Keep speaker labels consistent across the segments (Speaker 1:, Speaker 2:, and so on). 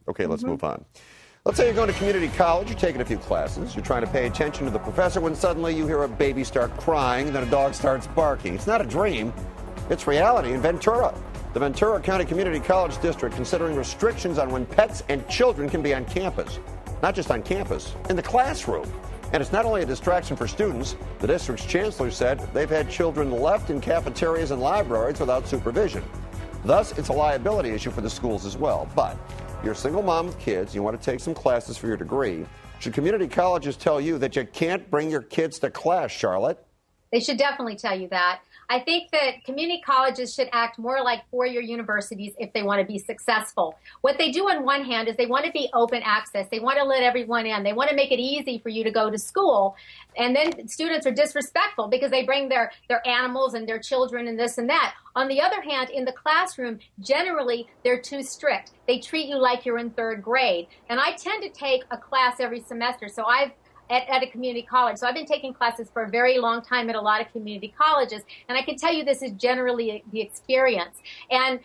Speaker 1: Okay, let's move on. Let's say you're going to community college, you're taking a few classes, you're trying to pay attention to the professor when suddenly you hear a baby start crying and then a dog starts barking. It's not a dream, it's reality in Ventura. The Ventura County Community College District considering restrictions on when pets and children can be on campus. Not just on campus, in the classroom. And it's not only a distraction for students, the district's chancellor said they've had children left in cafeterias and libraries without supervision. Thus, it's a liability issue for the schools as well. But you're a single mom with kids, you want to take some classes for your degree. Should community colleges tell you that you can't bring your kids to class, Charlotte?
Speaker 2: They should definitely tell you that. I think that community colleges should act more like four-year universities if they want to be successful. What they do on one hand is they want to be open access. They want to let everyone in. They want to make it easy for you to go to school. And then students are disrespectful because they bring their animals and their children and this and that. On the other hand, in the classroom, generally, they're too strict. They treat you like you're in third grade. And I tend to take a class every semester. So at a community college. So I've been taking classes for a very long time at a lot of community colleges. And I can tell you this is generally the experience. And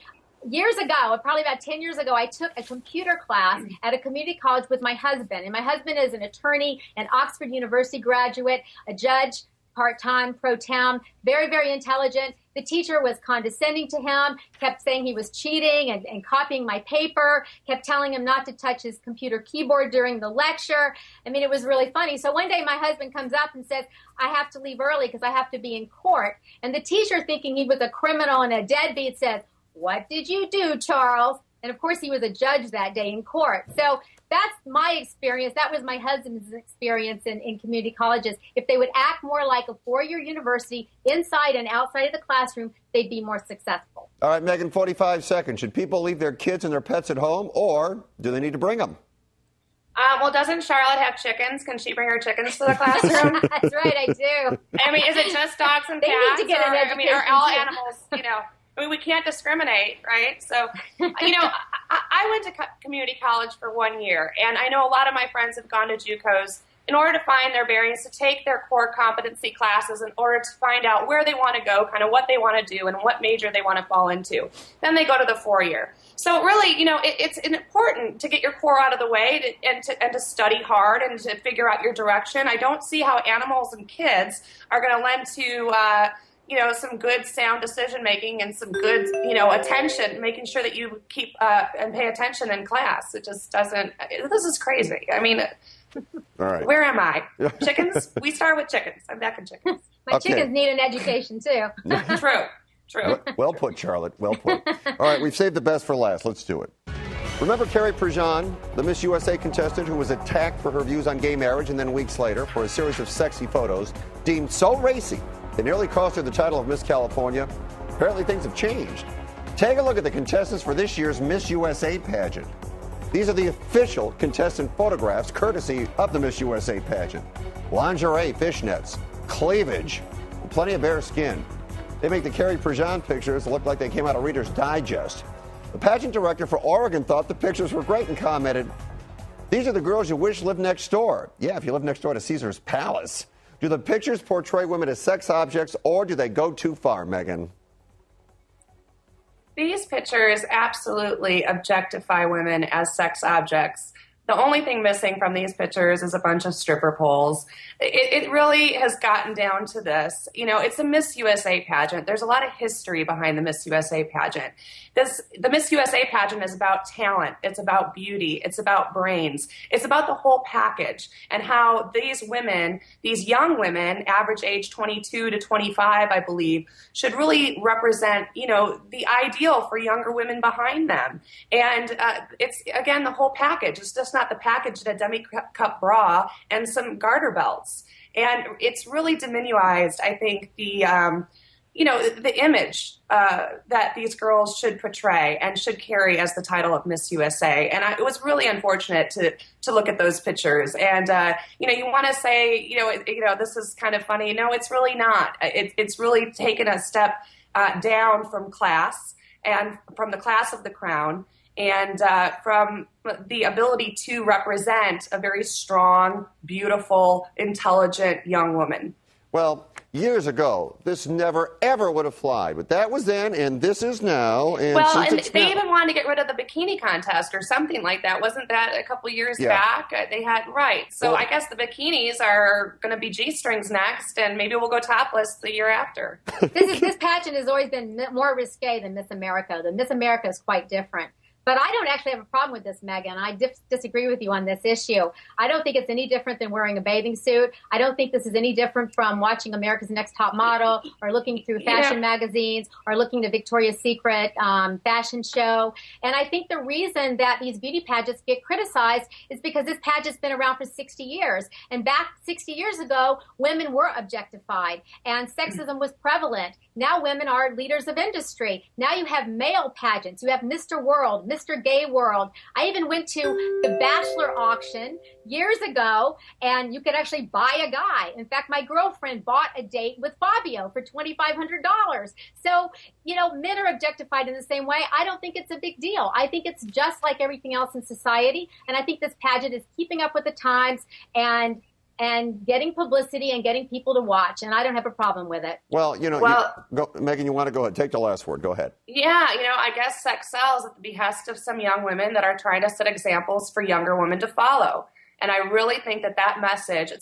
Speaker 2: years ago, probably about 10 years ago, I took a computer class at a community college with my husband. And my husband is an attorney, an Oxford University graduate, a judge, part-time, pro-town, very, very intelligent. The teacher was condescending to him, kept saying he was cheating and copying my paper, kept telling him not to touch his computer keyboard during the lecture. I mean, it was really funny. So one day my husband comes up and says, I have to leave early because I have to be in court. And the teacher, thinking he was a criminal and a deadbeat, said, what did you do, Charles? And of course, he was a judge that day in court. So that's my experience. That was my husband's experience in community colleges. If they would act more like a four-year university inside and outside of the classroom, they'd be more successful.
Speaker 1: All right, Megan, 45 seconds. Should people leave their kids and their pets at home, or do they need to bring them?
Speaker 3: Well, doesn't Charlotte have chickens? Can she bring her chickens to the classroom?
Speaker 2: That's right, I do.
Speaker 3: I mean, is it just dogs and
Speaker 2: they
Speaker 3: cats?
Speaker 2: Need to get an education,
Speaker 3: I mean, are all
Speaker 2: too.
Speaker 3: animals, I mean, we can't discriminate, right? So, I went to community college for 1 year, and I know a lot of my friends have gone to JUCOs in order to find their bearings, to take their core competency classes in order to find out where they want to go, kind of what they want to do, and what major they want to fall into. Then they go to the 4-year. So really, it's important to get your core out of the way and to study hard and to figure out your direction. I don't see how animals and kids are going to lend to some good sound decision making and some good, attention, making sure that you keep and pay attention in class. It just doesn't. This is crazy. I mean,
Speaker 1: all right.
Speaker 3: Where am I? Chickens? We start with chickens. I'm back in chickens.
Speaker 2: My chickens need an education too.
Speaker 3: True.
Speaker 1: Well put, Charlotte. Well put. All right, we've saved the best for last. Let's do it. Remember Carrie Prejean, the Miss USA contestant who was attacked for her views on gay marriage and then weeks later for a series of sexy photos deemed so racy it nearly cost her the title of Miss California? Apparently things have changed. Take a look at the contestants for this year's Miss USA pageant. These are the official contestant photographs courtesy of the Miss USA pageant. Lingerie, fishnets, cleavage, and plenty of bare skin. They make the Carrie Prejean pictures look like they came out of Reader's Digest. The pageant director for Oregon thought the pictures were great and commented, these are the girls you wish lived next door. Yeah, if you live next door to Caesar's Palace. Do the pictures portray women as sex objects, or do they go too far, Megan?
Speaker 3: These pictures absolutely objectify women as sex objects. The only thing missing from these pictures is a bunch of stripper poles. It really has gotten down to this. It's a Miss USA pageant. There's a lot of history behind the Miss USA pageant. The Miss USA pageant is about talent. It's about beauty. It's about brains. It's about the whole package and how these women, these young women, average age 22 to 25, I believe, should really represent, the ideal for younger women behind them. And it's, again, the whole package. It's just not the package in a demi-cup bra and some garter belts. And it's really diminuized, I think, the image that these girls should portray and should carry as the title of Miss USA. And it was really unfortunate to look at those pictures. And, you want to say, this is kind of funny. No, it's really not. It's really taken a step down from class and from the class of the crown. And from the ability to represent a very strong, beautiful, intelligent young woman.
Speaker 1: Well, years ago, this never, ever would have flied. But that was then, and this is now. And
Speaker 3: well,
Speaker 1: since
Speaker 3: and
Speaker 1: it's
Speaker 3: they
Speaker 1: now,
Speaker 3: even wanted to get rid of the bikini contest or something like that. Wasn't that a couple years back? They had, right. So
Speaker 1: well,
Speaker 3: I guess the bikinis are going to be G-strings next, and maybe we'll go topless the year after.
Speaker 2: This pageant has always been more risque than Miss America. The Miss America is quite different. But I don't actually have a problem with this, Megan. I disagree with you on this issue. I don't think it's any different than wearing a bathing suit. I don't think this is any different from watching America's Next Top Model or looking through fashion magazines or looking to Victoria's Secret fashion show. And I think the reason that these beauty pageants get criticized is because this pageant's been around for 60 years. And back 60 years ago, women were objectified and sexism was prevalent. Now women are leaders of industry. Now you have male pageants. You have Mr. World, Mr. Gay World. I even went to the Bachelor auction years ago, and you could actually buy a guy. In fact, my girlfriend bought a date with Fabio for $2,500. So, you know, men are objectified in the same way. I don't think it's a big deal. I think it's just like everything else in society, and I think this pageant is keeping up with the times and getting publicity and getting people to watch, and I don't have a problem with it.
Speaker 1: Well, you know, Megan, you want to go ahead. Take the last word. Go ahead.
Speaker 3: Yeah, you know, I guess sex sells at the behest of some young women that are trying to set examples for younger women to follow. And I really think that message,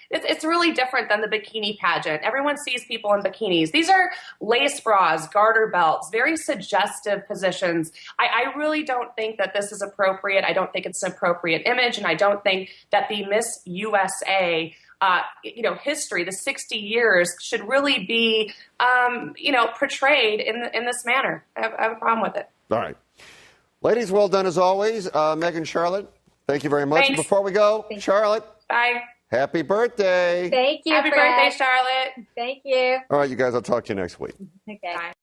Speaker 3: it's really different than the bikini pageant. Everyone sees people in bikinis. These are lace bras, garter belts, very suggestive positions. I really don't think that this is appropriate. I don't think it's an appropriate image. And I don't think that the Miss USA history, the 60 years, should really be, portrayed in this manner. I have a problem with it.
Speaker 1: All right. Ladies, well done as always. Megan, Charlotte, thank you very much.
Speaker 3: Thanks.
Speaker 1: Before we go, Charlotte.
Speaker 3: Bye.
Speaker 1: Happy birthday.
Speaker 2: Thank you,
Speaker 3: Happy
Speaker 2: Fred.
Speaker 3: birthday, Charlotte.
Speaker 2: Thank you.
Speaker 1: All right, you guys, I'll talk to you next week.
Speaker 2: Okay.
Speaker 3: Bye.